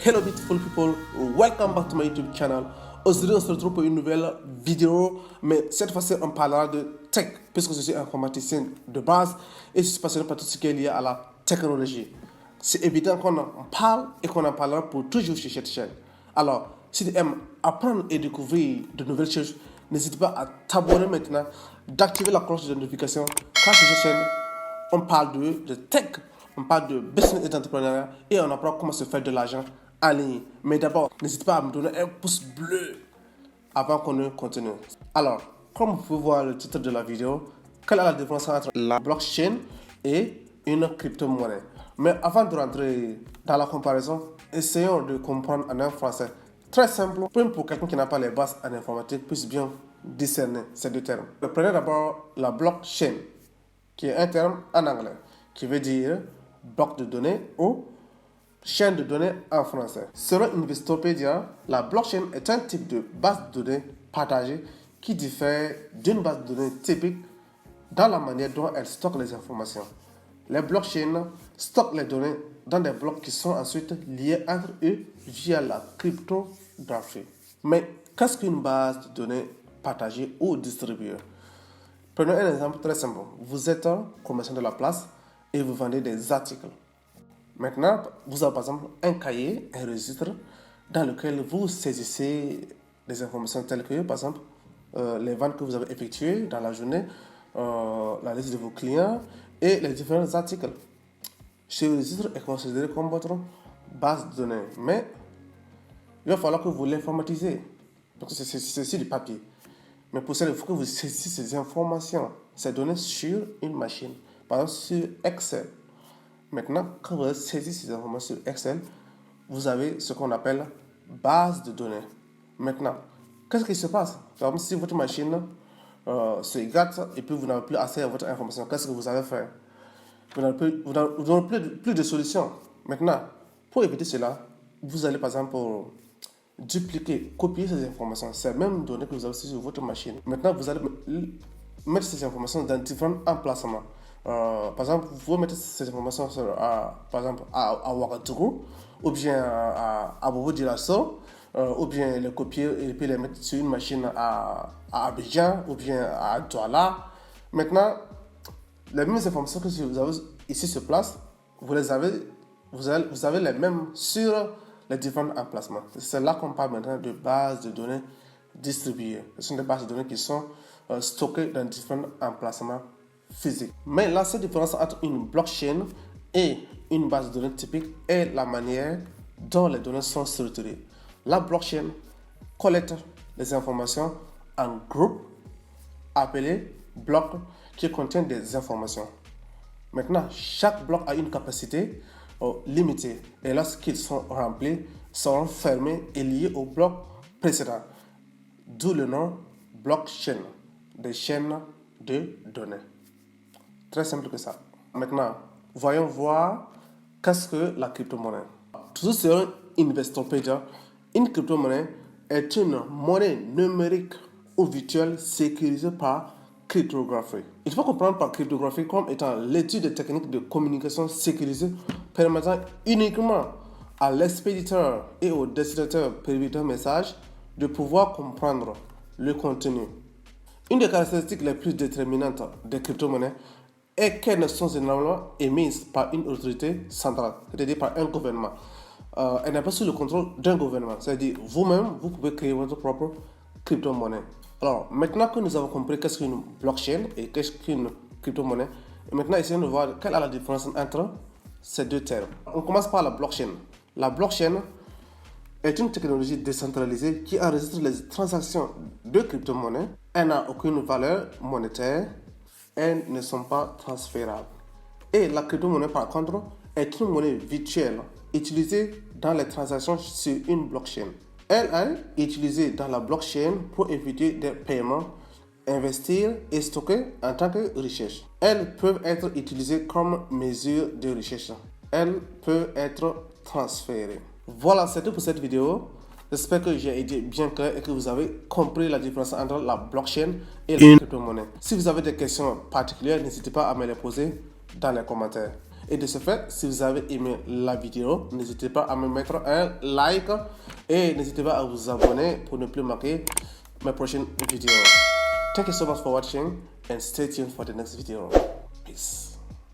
Hello beautiful people, welcome back to my YouTube channel. Aujourd'hui on se retrouve pour une nouvelle vidéo, mais cette fois-ci on parlera de tech, puisque je suis informaticien de base et je suis passionné par tout ce qui est lié à la technologie. C'est évident qu'on en parle et qu'on en parlera pour toujours sur cette chaîne. Alors, si tu aimes apprendre et découvrir de nouvelles choses, n'hésite pas à t'abonner maintenant, d'activer la cloche de notification, car sur cette chaîne, on parle de tech, on parle de business et d'entrepreneuriat et on apprend comment se faire de l'argent en ligne. Mais d'abord, n'hésite pas à me donner un pouce bleu avant qu'on ne continue. Alors, comme vous pouvez voir le titre de la vidéo, quelle est la différence entre la blockchain et une crypto-monnaie? Mais avant de rentrer dans la comparaison, essayons de comprendre en un français très simple, même pour quelqu'un qui n'a pas les bases en informatique puisse bien discerner ces deux termes. Prenez d'abord la blockchain, qui est un terme en anglais, qui veut dire bloc de données ou chaîne de données en français. Selon Investopedia, la blockchain est un type de base de données partagée qui diffère d'une base de données typique dans la manière dont elle stocke les informations. Les blockchains stockent les données dans des blocs qui sont ensuite liés entre eux via la cryptographie. Mais qu'est-ce qu'une base de données partagée ou distribuée? Prenons un exemple très simple. Vous êtes un commerçant de la place et vous vendez des articles. Maintenant, vous avez par exemple un cahier, un registre dans lequel vous saisissez des informations telles que, par exemple, les ventes que vous avez effectuées dans la journée, la liste de vos clients et les différents articles. Ce registre est considéré comme votre base de données, mais il va falloir que vous l'informatisez. Donc c'est du papier. Mais pour cela, il faut que vous saisissiez ces informations, ces données sur une machine, par exemple sur Excel. Maintenant, quand vous saisissez ces informations sur Excel, vous avez ce qu'on appelle base de données. Maintenant, qu'est-ce qui se passe? Par exemple, si votre machine se gâte et puis vous n'avez plus accès à votre information, qu'est-ce que vous allez faire? Vous n'avez plus de solution. Maintenant, pour éviter cela, vous allez par exemple dupliquer, copier ces informations, ces mêmes données que vous avez sur votre machine. Maintenant, vous allez mettre ces informations dans différents emplacements. Par exemple, vous pouvez mettre ces informations par exemple à Ouagadougou, ou bien à Bobo Dioulasso, ou bien les copier et puis les mettre sur une machine à Abidjan, ou bien à Douala. Maintenant, les mêmes informations que vous avez ici sur place, vous avez les mêmes sur les différents emplacements. C'est là qu'on parle maintenant de bases de données distribuées. Ce sont des bases de données qui sont stockées dans différents emplacements physiques. Mais la seule différence entre une blockchain et une base de données typique est la manière dont les données sont structurées. La blockchain collecte les informations en groupe appelé bloc qui contient des informations. Maintenant, chaque bloc a une capacité limitée et lorsqu'ils sont remplis, seront fermés et liés au bloc précédent. D'où le nom blockchain, des chaînes de données. Très simple que ça. Maintenant, voyons voir qu'est-ce que la crypto-monnaie. Toujours selon Investopedia, une crypto-monnaie est une monnaie numérique ou virtuelle sécurisée par cryptographie. Il faut comprendre par cryptographie comme étant l'étude des techniques de communication sécurisée permettant uniquement à l'expéditeur et au destinataire privé d'un message de pouvoir comprendre le contenu. Une des caractéristiques les plus déterminantes des crypto-monnaies est qu'elles ne sont généralement émises par une autorité centrale, c'est-à-dire par un gouvernement. Elle n'est pas sous le contrôle d'un gouvernement, c'est-à-dire vous-même, vous pouvez créer votre propre crypto-monnaie. Alors, maintenant que nous avons compris qu'est-ce qu'une blockchain et qu'est-ce qu'une crypto-monnaie, maintenant essayons de voir quelle est la différence entre ces deux termes. On commence par la blockchain. La blockchain est une technologie décentralisée qui enregistre les transactions de crypto-monnaies. Elle n'a aucune valeur monétaire. Elles ne sont pas transférables. Et la crypto-monnaie, par contre, est une monnaie virtuelle utilisée dans les transactions sur une blockchain. Elle est utilisée dans la blockchain pour éviter des paiements, investir et stocker en tant que richesse. Elles peuvent être utilisées comme mesure de richesse. Elles peuvent être transférées. Voilà, c'est tout pour cette vidéo. J'espère que j'ai été bien clair et que vous avez compris la différence entre la blockchain et la crypto-monnaie. Si vous avez des questions particulières, n'hésitez pas à me les poser dans les commentaires. Et de ce fait, si vous avez aimé la vidéo, n'hésitez pas à me mettre un like et n'hésitez pas à vous abonner pour ne plus manquer mes prochaines vidéos. Thank you so much for watching and stay tuned for the next video. Peace.